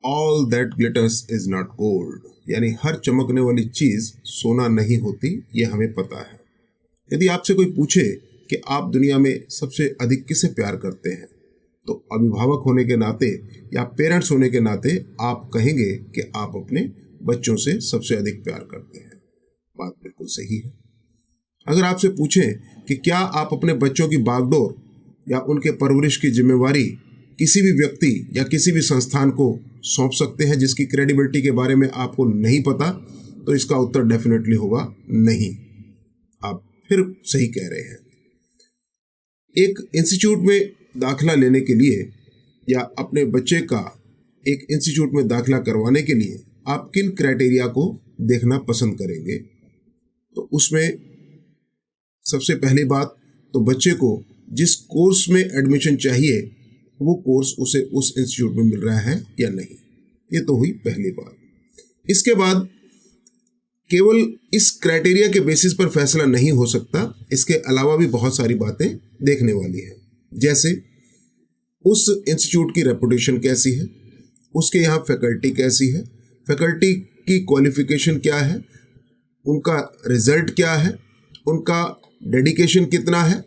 All that glitters is not gold, यानी हर चमकने वाली चीज सोना नहीं होती, ये हमें पता है। यदि आपसे कोई पूछे कि आप दुनिया में सबसे अधिक किसे प्यार करते हैं, तो अभिभावक होने के नाते या पेरेंट्स होने के नाते आप कहेंगे कि आप अपने बच्चों से सबसे अधिक प्यार करते हैं। बात बिल्कुल सही है। अगर आपसे पूछें कि क्या आप अपने बच्चों की बागडोर या उनके परवरिश की जिम्मेवारी किसी भी व्यक्ति या किसी भी संस्थान को सौंप सकते हैं जिसकी क्रेडिबिलिटी के बारे में आपको नहीं पता, तो इसका उत्तर डेफिनेटली होगा नहीं। आप फिर सही कह रहे हैं। एक इंस्टीट्यूट में दाखिला लेने के लिए या अपने बच्चे का एक इंस्टीट्यूट में दाखिला करवाने के लिए आप किन क्राइटेरिया को देखना पसंद करेंगे? तो उसमें सबसे पहली बात तो बच्चे को जिस कोर्स में एडमिशन चाहिए वो कोर्स उसे उस इंस्टीट्यूट में मिल रहा है या नहीं, ये तो हुई पहली बात। इसके बाद केवल इस क्राइटेरिया के बेसिस पर फैसला नहीं हो सकता, इसके अलावा भी बहुत सारी बातें देखने वाली हैं। जैसे उस इंस्टीट्यूट की रेपुटेशन कैसी है, उसके यहाँ फैकल्टी कैसी है, फैकल्टी की क्वालिफिकेशन क्या है, उनका रिजल्ट क्या है, उनका डेडिकेशन कितना है,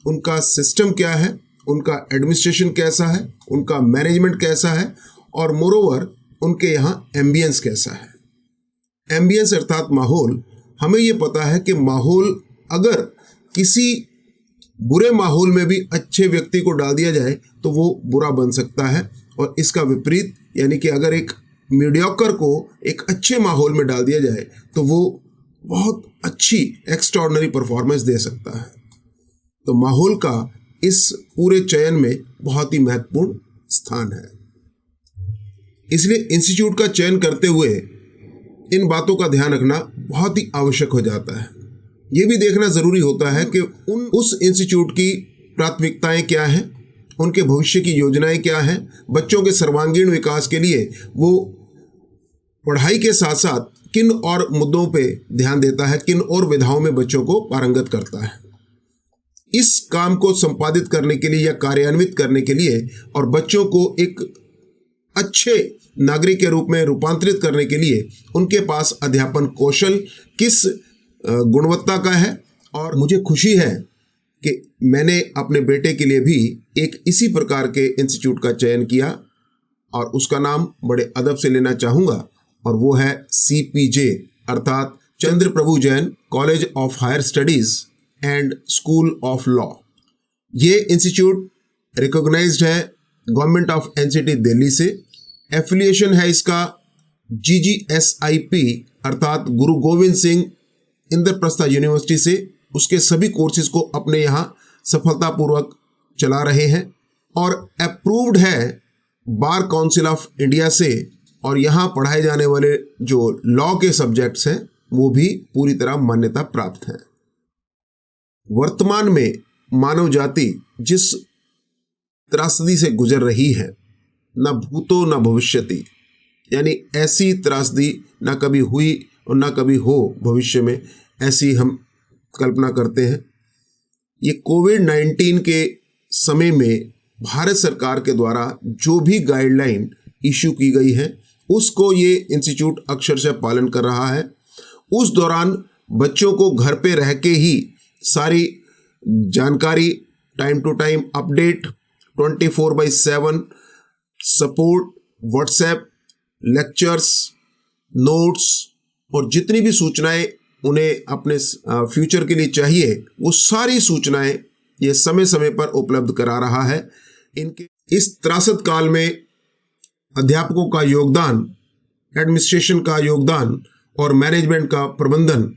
उनका सिस्टम क्या है, उनका एडमिनिस्ट्रेशन कैसा है, उनका मैनेजमेंट कैसा है, और मोरोवर उनके यहाँ एम्बियंस कैसा है। एम्बियंस अर्थात माहौल। हमें ये पता है कि माहौल अगर किसी बुरे माहौल में भी अच्छे व्यक्ति को डाल दिया जाए तो वो बुरा बन सकता है, और इसका विपरीत यानी कि अगर एक मीडियोकर को एक अच्छे माहौल में डाल दिया जाए तो वो बहुत अच्छी एक्स्ट्राऑर्डिनरी परफॉर्मेंस दे सकता है। तो माहौल का इस पूरे चयन में बहुत ही महत्वपूर्ण स्थान है। इसलिए इंस्टीट्यूट का चयन करते हुए इन बातों का ध्यान रखना बहुत ही आवश्यक हो जाता है। ये भी देखना ज़रूरी होता है कि उस इंस्टीट्यूट की प्राथमिकताएं क्या हैं, उनके भविष्य की योजनाएं क्या हैं, बच्चों के सर्वांगीण विकास के लिए वो पढ़ाई के साथ साथ किन और मुद्दों पे ध्यान देता है, किन और विधाओं में बच्चों को पारंगत करता है। इस काम को संपादित करने के लिए या कार्यान्वित करने के लिए और बच्चों को एक अच्छे नागरिक के रूप में रूपांतरित करने के लिए उनके पास अध्यापन कौशल किस गुणवत्ता का है। और मुझे खुशी है कि मैंने अपने बेटे के लिए भी एक इसी प्रकार के इंस्टीट्यूट का चयन किया, और उसका नाम बड़े अदब से लेना चाहूँगा, और वो है CPJ अर्थात Chandra Prabhu Jain college of higher studies and school of law. ये इंस्टीट्यूट रिकॉग्नाइज्ड है गवर्नमेंट ऑफ NCT दिल्ली से। एफिलिएशन है इसका GGSIP अर्थात गुरु गोविंद सिंह इंद्रप्रस्थ यूनिवर्सिटी से। उसके सभी कोर्सेज को अपने यहाँ सफलतापूर्वक चला रहे हैं, और अप्रूव्ड है बार काउंसिल ऑफ इंडिया से, और यहाँ पढ़ाए जाने वाले जो लॉ के सब्जेक्ट्स हैं वो भी पूरी तरह मान्यता प्राप्त हैं। वर्तमान में मानव जाति जिस त्रासदी से गुजर रही है, न भूतो न भविष्यति, यानी ऐसी त्रासदी न कभी हुई और न कभी हो भविष्य में, ऐसी हम कल्पना करते हैं। ये कोविड-19 के समय में भारत सरकार के द्वारा जो भी गाइडलाइन इशू की गई है उसको ये इंस्टीट्यूट अक्षरशः पालन कर रहा है। उस दौरान बच्चों को घर पे रह के ही सारी जानकारी, time to time update, 24/7 support, WhatsApp, lectures, notes और जितनी भी सूचनाएं उन्हें अपने फ्यूचर के लिए चाहिए वो सारी सूचनाएं ये समय समय पर उपलब्ध करा रहा है। इनके इस त्रासद काल में अध्यापकों का योगदान, एडमिनिस्ट्रेशन का योगदान और मैनेजमेंट का प्रबंधन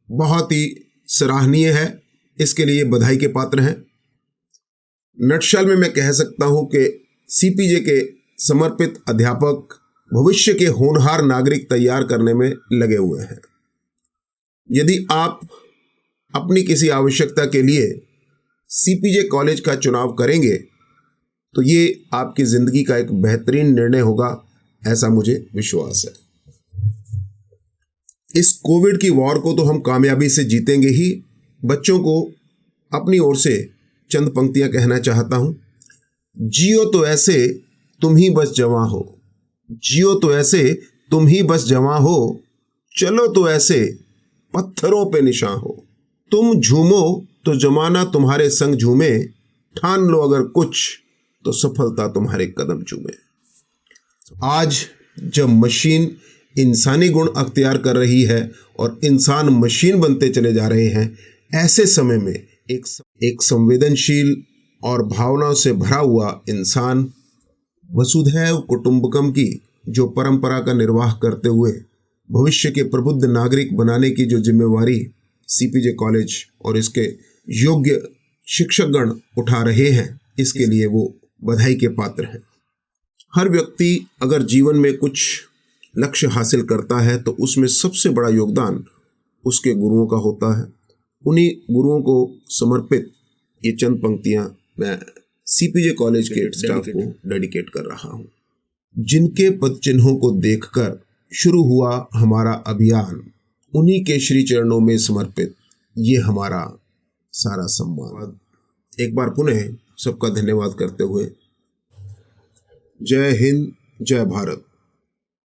बहुत ही सराहनीय है। इसके लिए बधाई के पात्र हैं। नटशल में मैं कह सकता हूं कि CPJ के समर्पित अध्यापक भविष्य के होनहार नागरिक तैयार करने में लगे हुए हैं। यदि आप अपनी किसी आवश्यकता के लिए CPJ कॉलेज का चुनाव करेंगे तो ये आपकी जिंदगी का एक बेहतरीन निर्णय होगा, ऐसा मुझे विश्वास है। इस कोविड की वॉर को तो हम कामयाबी से जीतेंगे ही। बच्चों को अपनी ओर से चंद पंक्तियां कहना चाहता हूं। जियो तो ऐसे तुम ही बस जवां हो, जियो तो ऐसे तुम ही बस जवां हो, चलो तो ऐसे पत्थरों पे निशां हो। तुम झूमो तो जमाना तुम्हारे संग झूमे, ठान लो अगर कुछ तो सफलता तुम्हारे कदम चूमे। आज जब मशीन इंसानी गुण अख्तियार कर रही है और इंसान मशीन बनते चले जा रहे हैं, ऐसे समय में एक संवेदनशील और भावनाओं से भरा हुआ इंसान, वसुधैव कुटुंबकम की जो परंपरा का निर्वाह करते हुए भविष्य के प्रबुद्ध नागरिक बनाने की जो जिम्मेवारी सीपीजे कॉलेज और इसके योग्य शिक्षकगण उठा रहे हैं, इसके लिए वो बधाई के पात्र हैं। हर व्यक्ति अगर जीवन में कुछ लक्ष्य हासिल करता है तो उसमें सबसे बड़ा योगदान उसके गुरुओं का होता है। उन्हीं गुरुओं को समर्पित ये चंद पंक्तियां मैं सीपीजे कॉलेज के स्टाफ को डेडिकेट कर रहा हूं। जिनके पद चिन्हों को देखकर शुरू हुआ हमारा अभियान, उन्हीं के श्री चरणों में समर्पित ये हमारा सारा सम्मान। एक बार पुनः सबका धन्यवाद करते हुए जय हिंद, जय भारत।